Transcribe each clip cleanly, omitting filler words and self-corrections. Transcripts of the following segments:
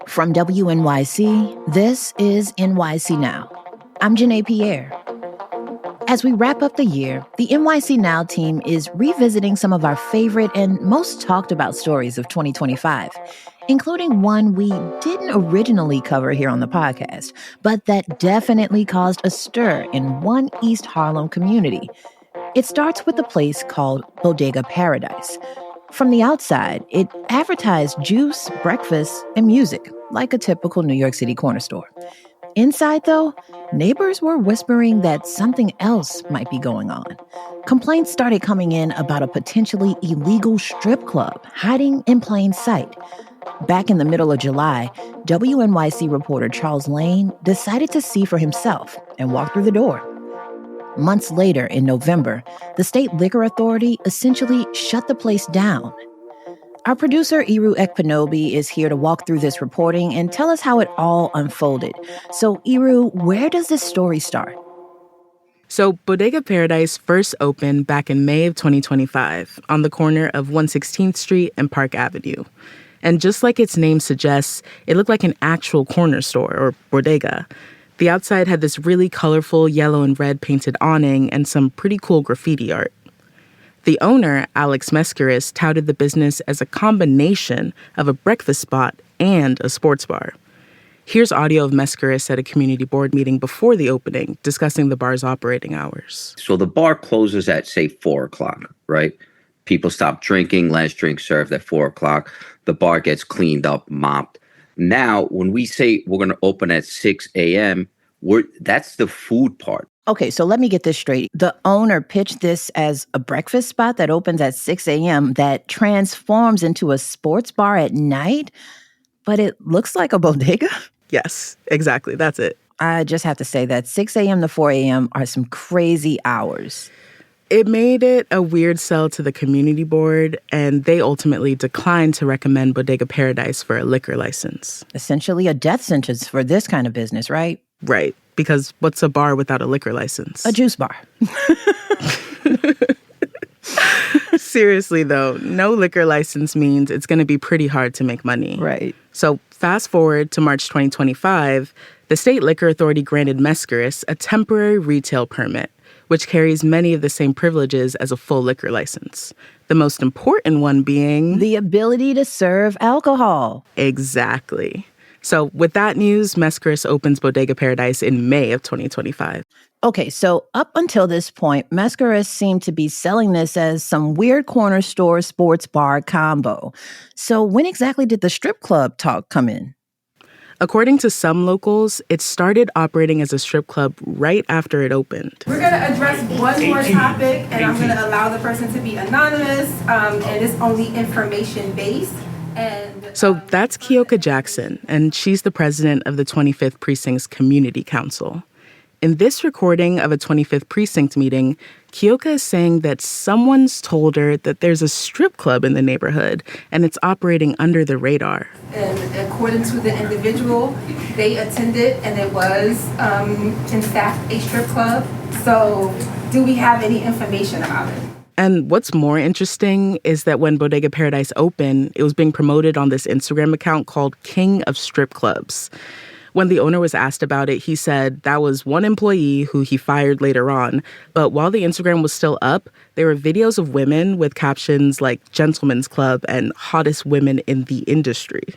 From WNYC, this is NYC Now. I'm Janae Pierre. As we wrap up the year, the NYC Now team is revisiting some of our favorite and most talked about stories of 2025, including one we didn't originally cover here on the podcast, but that definitely caused a stir in one East Harlem community. It starts with a place called Bodega Paradise. From the outside, it advertised juice, breakfast, and music, like a typical New York City corner store. Inside, though, neighbors were whispering that something else might be going on. Complaints started coming in about a potentially illegal strip club hiding in plain sight. Back in the middle of July, WNYC reporter Charles Lane decided to see for himself and walk through the door. Months later, in November, the state liquor authority essentially shut the place down. Our producer, Iru Ekpenobi, is here to walk through this reporting and tell us how it all unfolded. So, Iru, where does this story start? So, Bodega Paradise first opened back in May of 2025 on the corner of 116th Street and Park Avenue. And just like its name suggests, it looked like an actual corner store, or bodega. The outside had this really colorful yellow and red painted awning and some pretty cool graffiti art. The owner, Alex Mescaris, touted the business as a combination of a breakfast spot and a sports bar. Here's audio of Mescaris at a community board meeting before the opening, discussing the bar's operating hours. So the bar closes at, say, 4 o'clock, right? People stop drinking, last drink served at 4 o'clock. The bar gets cleaned up, mopped. Now, when we say we're going to open at 6 a.m., that's the food part. Okay, so let me get this straight. The owner pitched this as a breakfast spot that opens at 6 a.m. that transforms into a sports bar at night, but it looks like a bodega? Yes, exactly. That's it. I just have to say that 6 a.m. to 4 a.m. are some crazy hours. It made it a weird sell to the community board, and they ultimately declined to recommend Bodega Paradise for a liquor license. Essentially a death sentence for this kind of business, right? Right, because what's a bar without a liquor license? A juice bar. Seriously, though, no liquor license means it's going to be pretty hard to make money. Right. So fast forward to March 2025, the state liquor authority granted Mescaris a temporary retail permit, which carries many of the same privileges as a full liquor license. The most important one being the ability to serve alcohol. Exactly. So with that news, Mescaris opens Bodega Paradise in May of 2025. Okay, so up until this point, Mescaris seemed to be selling this as some weird corner store sports bar combo. So when exactly did the strip club talk come in? According to some locals, it started operating as a strip club right after it opened. We're going to address one more topic, and I'm going to allow the person to be anonymous, and it's only information-based. So that's Keoka Jackson, and she's the president of the 25th Precinct's Community Council. In this recording of a 25th Precinct meeting, Keoka is saying that someone's told her that there's a strip club in the neighborhood, and it's operating under the radar. And according to the individual, they attended, and it was, in fact, a strip club. So do we have any information about it? And what's more interesting is that when Bodega Paradise opened, it was being promoted on this Instagram account called King of Strip Clubs. When the owner was asked about it, he said that was one employee who he fired later on. But while the Instagram was still up, there were videos of women with captions like Gentlemen's Club and Hottest Women in the Industry.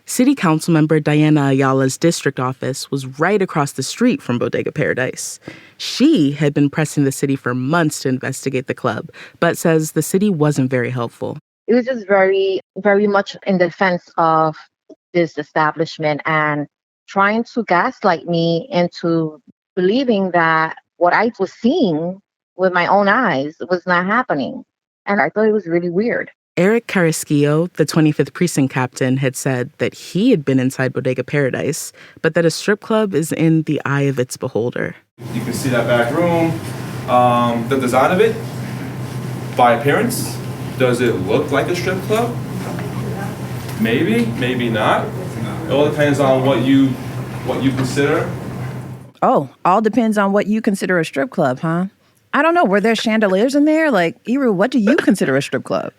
City Council member Diana Ayala's district office was right across the street from Bodega Paradise. She had been pressing the city for months to investigate the club, but says the city wasn't very helpful. It was just very, very much in defense of this establishment and trying to gaslight me into believing that what I was seeing with my own eyes was not happening. And I thought it was really weird. Eric Carrasquillo, the 25th Precinct captain, had said that he had been inside Bodega Paradise, but that a strip club is in the eye of its beholder. You can see that back room. The design of it, by appearance, does it look like a strip club? Maybe, maybe not. It all depends on what you consider. Oh, all depends on what you consider a strip club, huh? I don't know. Were there chandeliers in there? Like, Iru, what do you consider a strip club?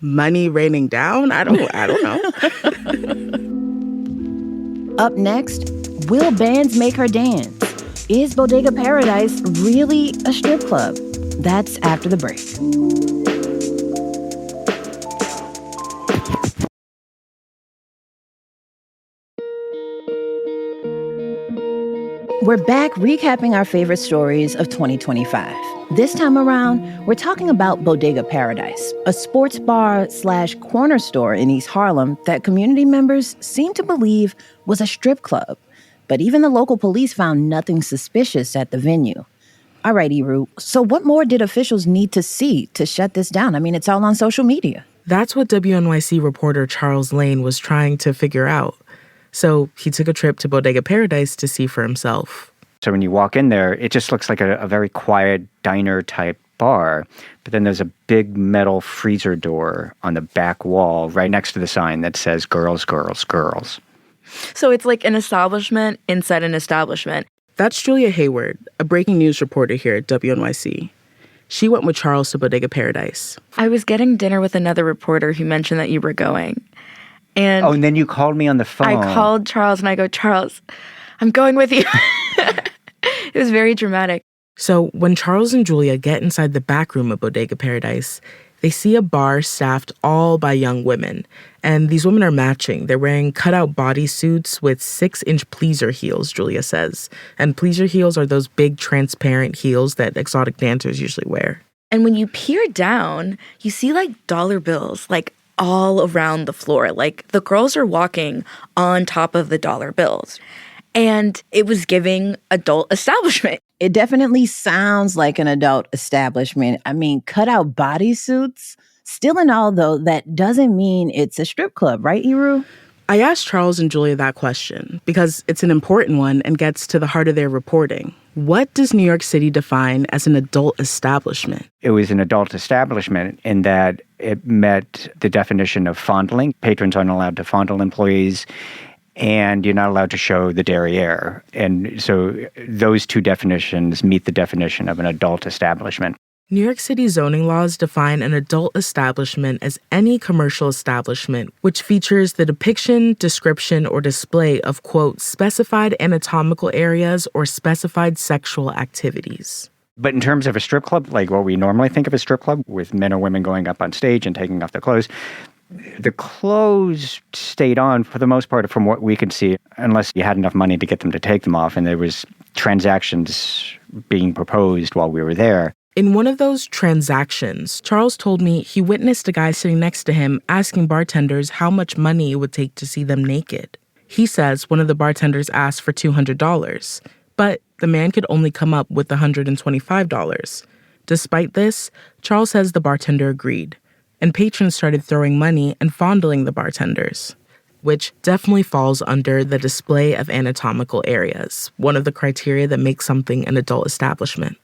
Money raining down? I don't know. Up next, will bands make her dance? Is Bodega Paradise really a strip club? That's after the break. We're back recapping our favorite stories of 2025. This time around, we're talking about Bodega Paradise, a sports bar / corner store in East Harlem that community members seem to believe was a strip club. But even the local police found nothing suspicious at the venue. All right, Iru, so what more did officials need to see to shut this down? I mean, it's all on social media. That's what WNYC reporter Charles Lane was trying to figure out. So he took a trip to Bodega Paradise to see for himself. So when you walk in there, it just looks like a very quiet diner-type bar. But then there's a big metal freezer door on the back wall right next to the sign that says girls, girls, girls. So it's like an establishment inside an establishment. That's Julia Hayward, a breaking news reporter here at WNYC. She went with Charles to Bodega Paradise. I was getting dinner with another reporter who mentioned that you were going. And then you called me on the phone. I called Charles and I go, Charles, I'm going with you. It was very dramatic. So when Charles and Julia get inside the back room of Bodega Paradise, they see a bar staffed all by young women. And these women are matching. They're wearing cutout bodysuits with 6-inch pleaser heels, Julia says. And pleaser heels are those big transparent heels that exotic dancers usually wear. And when you peer down, you see like dollar bills, like all around the floor. Like the girls are walking on top of the dollar bills. And it was giving adult establishment. It definitely sounds like an adult establishment. I mean, cutout bodysuits. Still in all, though, that doesn't mean it's a strip club, right, Iru? I asked Charles and Julia that question because it's an important one and gets to the heart of their reporting. What does New York City define as an adult establishment? It was an adult establishment in that it met the definition of fondling. Patrons aren't allowed to fondle employees, and you're not allowed to show the derriere. And so those two definitions meet the definition of an adult establishment. New York City zoning laws define an adult establishment as any commercial establishment which features the depiction, description, or display of, quote, specified anatomical areas or specified sexual activities. But in terms of a strip club, like what we normally think of a strip club, with men or women going up on stage and taking off their clothes, the clothes stayed on for the most part from what we could see, unless you had enough money to get them to take them off, and there was transactions being proposed while we were there. In one of those transactions, Charles told me he witnessed a guy sitting next to him asking bartenders how much money it would take to see them naked. He says one of the bartenders asked for $200, but the man could only come up with $125. Despite this, Charles says the bartender agreed, and patrons started throwing money and fondling the bartenders, which definitely falls under the display of anatomical areas, one of the criteria that makes something an adult establishment.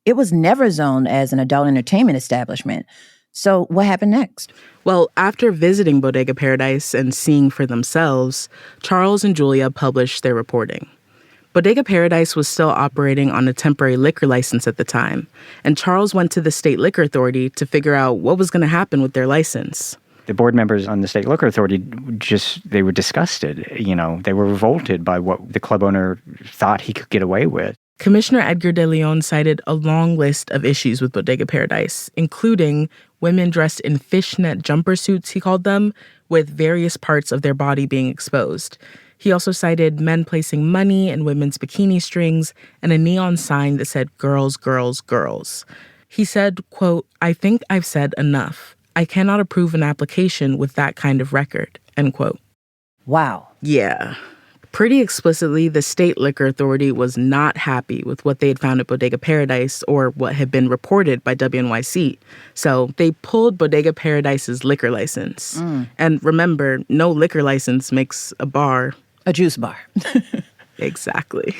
It was never zoned as an adult entertainment establishment. So what happened next? Well, after visiting Bodega Paradise and seeing for themselves, Charles and Julia published their reporting. Bodega Paradise was still operating on a temporary liquor license at the time, and Charles went to the State Liquor Authority to figure out what was going to happen with their license. The board members on the State Liquor Authority they were disgusted. They were revolted by what the club owner thought he could get away with. Commissioner Edgar de Leon cited a long list of issues with Bodega Paradise, including women dressed in fishnet jumper suits, he called them, with various parts of their body being exposed. He also cited men placing money in women's bikini strings and a neon sign that said, "Girls, girls, girls." He said, quote, "I think I've said enough. I cannot approve an application with that kind of record," end quote. Wow. Yeah. Pretty explicitly, the State Liquor Authority was not happy with what they had found at Bodega Paradise or what had been reported by WNYC. So they pulled Bodega Paradise's liquor license. And remember, no liquor license makes a bar a juice bar. Exactly.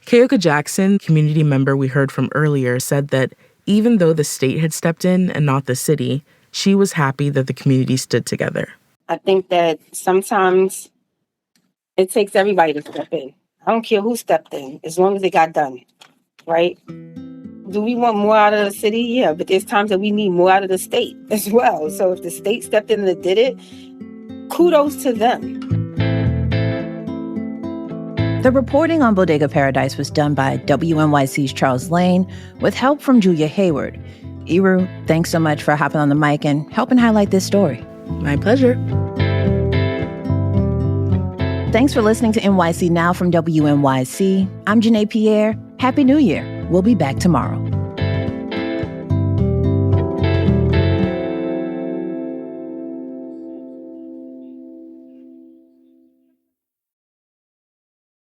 Keoka Jackson, community member we heard from earlier, said that even though the state had stepped in and not the city, she was happy that the community stood together. I think that sometimes it takes everybody to step in. I don't care who stepped in, as long as it got done, right? Do we want more out of the city? Yeah, but there's times that we need more out of the state as well. So if the state stepped in and did it, kudos to them. The reporting on Bodega Paradise was done by WNYC's Charles Lane with help from Julia Hayward. Iru, thanks so much for hopping on the mic and helping highlight this story. My pleasure. Thanks for listening to NYC Now from WNYC. I'm Janae Pierre. Happy New Year. We'll be back tomorrow.